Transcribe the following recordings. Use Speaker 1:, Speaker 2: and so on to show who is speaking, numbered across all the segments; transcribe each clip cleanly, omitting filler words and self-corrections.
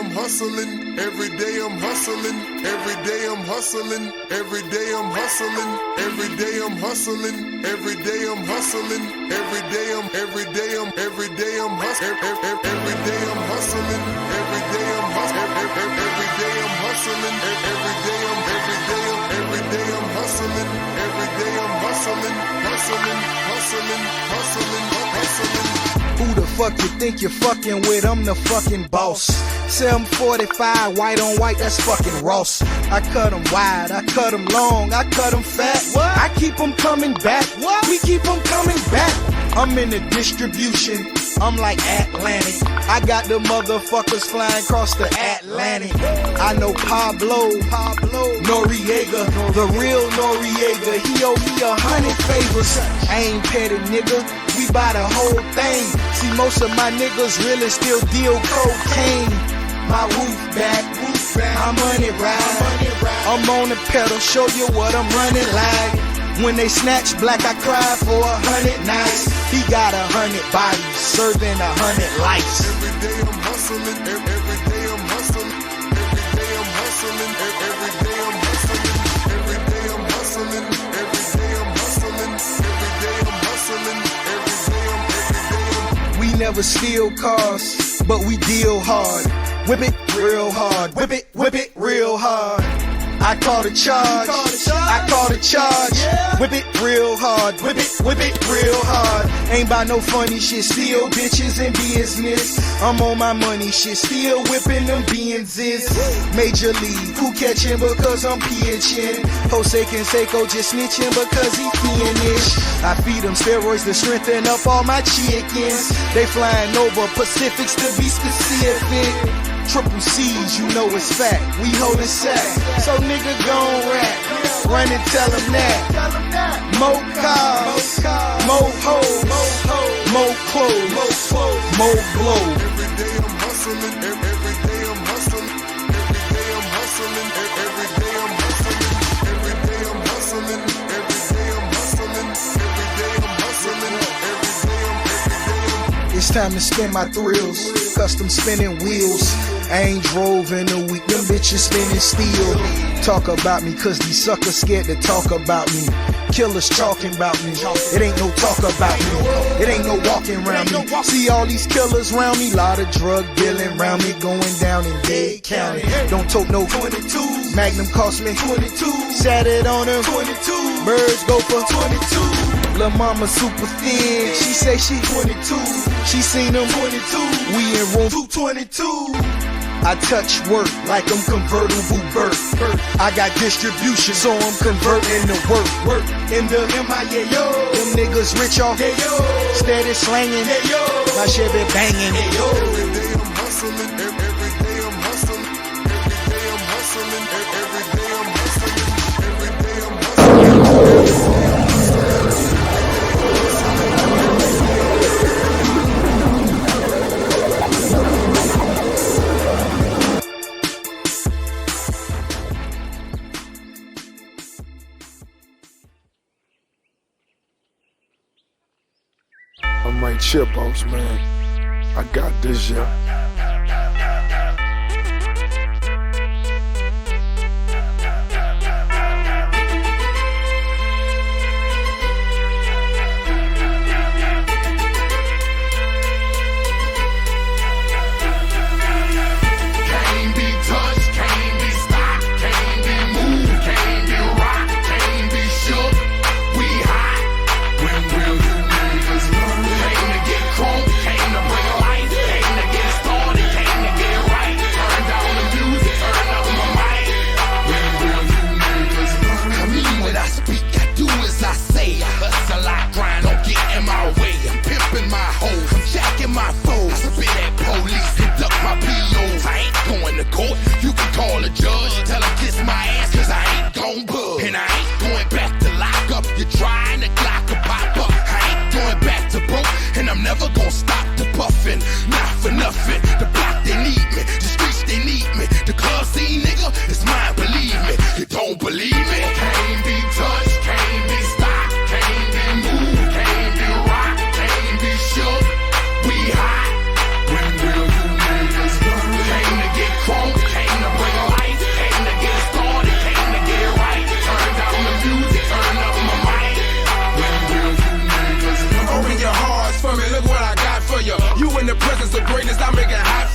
Speaker 1: I'm hustling, every day I'm hustling, every day I'm hustling, every day I'm hustling, every day I'm hustling, every day I'm hustling, every day I'm hustling, every day I'm hustling, every day I'm hustling, every day I'm hustling, every day I'm hustling, every day I'm hustling.
Speaker 2: Who the fuck you think you're fucking with? I'm the fucking boss. 745, white on white, that's fucking Ross. I cut them wide, I cut them long, I cut them fat. What? I keep them coming back. What? We keep them coming back. I'm in the distribution, I'm like Atlantic. I got the motherfuckers flying across the Atlantic. I know Pablo Noriega, the real Noriega. He owe me 100 favors. I ain't petty, nigga. We buy the whole thing. See, most of my niggas really still deal cocaine. My roof back, my money ride. I'm on the pedal, show you what I'm running like. When they snatch black, I cry for 100 nights. He got 100 bodies, serving 100 lives.
Speaker 1: Every day I'm hustling, every day I'm hustling, every day I'm hustling, every day I'm hustling, every day I'm hustling, every day I'm hustling, every day I'm hustling, every day I'm.
Speaker 2: We never steal cars, but we deal hard. Whip it real hard, whip it real hard. I call the charge, I call the charge. Whip it real hard, whip it real hard. Ain't by no funny shit, still bitches in business. I'm on my money shit, still whipping them Benzes. Major league, who catching because I'm pitching? Jose Canseco just snitching because he fiendish. I feed them steroids to strengthen up all my chickens. They flying over Pacifics to be specific. Triple C's, you know it's fact. We holding sack. So nigga gon' rap. Run and tell them that. More cars, more hoes, more clothes, more blow.
Speaker 1: Every day I'm hustling, every day I'm hustling, every day I'm hustling, every day I'm hustling, every day I'm hustling, every day I'm hustling, every day I'm hustling, every day I'm.
Speaker 2: It's time to spin my thrills. Custom spinning wheels. I ain't drove in a week, them bitches spinning steel. Talk about me, cause these suckers scared to talk about me. Killers talking about me, it ain't no talk about me. It ain't no walking around me. See all these killers around me, lot of drug dealing around me, going down in Dade County. Don't tote no 22, Magnum cost me 22. Sat it on them 22, birds go for 22. Lil' mama super thin, she say she 22. She seen them 22, we in room 222. I touch work like I'm convertible birth. I got distribution, so I'm converting to work. In the MIA, yo. Them niggas rich off, yeah, yo. Steady slanging, yeah, yo. My shit be banging, yeah, yo.
Speaker 1: Every day I'm hustling, every day I'm hustling, every day I'm hustling, every day I'm hustling, every day I'm hustling.
Speaker 3: I'm like Chipos, man. I got this, yeah.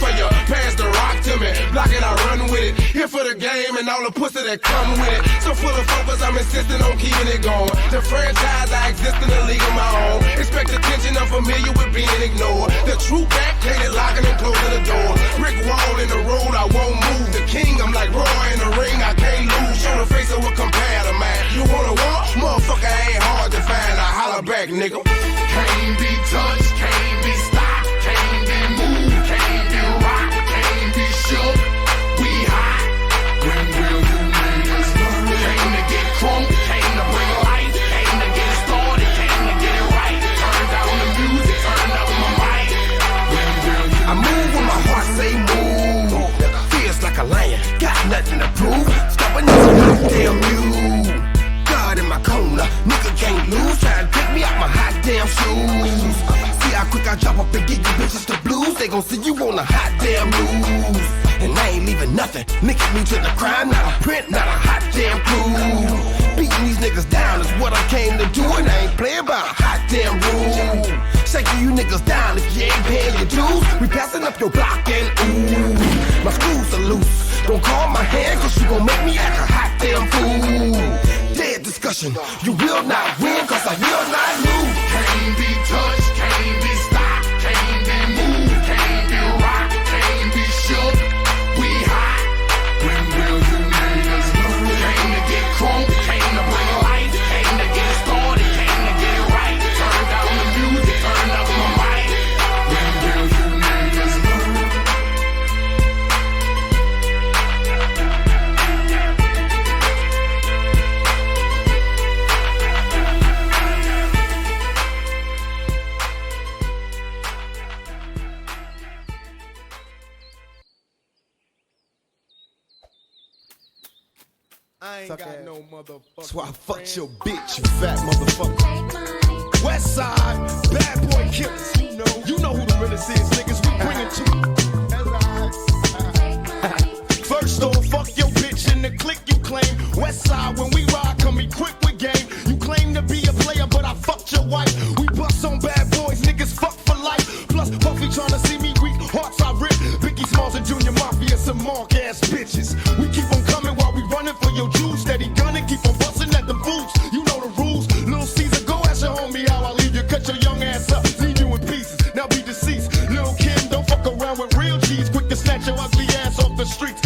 Speaker 4: for you. Pass the rock to me, block it, I run with it. Here for the game and all the pussy that come with it. So full of focus, I'm insisting on keeping it going. The franchise, I exist in a league of my own. Expect attention, I'm familiar with being ignored. The true back, hated locking and closing the door. Brick wall in the road, I won't move. The king, I'm like Roy in the ring, I can't lose. Show the face of what compare to mine. You wanna walk? Motherfucker ain't hard to find. I holler back, nigga.
Speaker 5: Can't be touched, can't be stopped, can't be moved, can't be rocked, can't be shook. We hot. When will you niggas learn? Came to get crunk, came to bring life, came to get it started, came to get it right. Turn down the music, turn up my mic. When will you
Speaker 4: I move when my heart say move. Feels like a lion, got nothing to prove. Stop a nigga, damn you. God in my corner, nigga can't lose. Try to take me out my hot damn shoes. See how quick I drop up and get you bitches the blues. They gon' see you on the hot damn news. And I ain't leaving nothing. Linking me to the crime, not a print, not a hot damn clue. Beating these niggas down is what I came to do, and I ain't playing by a hot damn rule. Shaking you niggas down if you ain't paying your dues. We passing up your block and ooh, my screws are loose. Don't call my hand, cause you gon' make me act a hot damn fool. Dead discussion, you will not win, cause I will not lose.
Speaker 5: can't be touched, can't be stopped, can't be moved, can't be rocked, can't be shook. We hot. When will you niggas learn? Came to get crunk, came to bring life, came to get it started, came to get it right. Turn down the music, turn up my mic. When will you niggas learn?
Speaker 4: I ain't
Speaker 2: Suck
Speaker 4: got
Speaker 2: ass.
Speaker 4: no motherfucker.
Speaker 2: That's why I fucked your bitch, you fat motherfucker. West Side, bad boy killers. You know who the realest is, niggas. We bring it to you. First off, fuck your bitch in the clique you claim. West Side, when we ride, come equipped with game. You claim to be a player, but I fucked your wife. We bust on bad boys, niggas fuck for life. Plus, Puffy tryna see me weak, hearts I rip. Biggie Smalls and Junior Mafia, some mark ass bitches. We keep on coming while we running for your juice. Steady gunning, keep on busting at the boots. You know the rules. Little Caesar, go ask your homie how I leave you. Cut your young ass up, leave you in pieces. Now be deceased. Lil' Kim, don't fuck around with real cheese. Quick to snatch your ugly ass off the streets.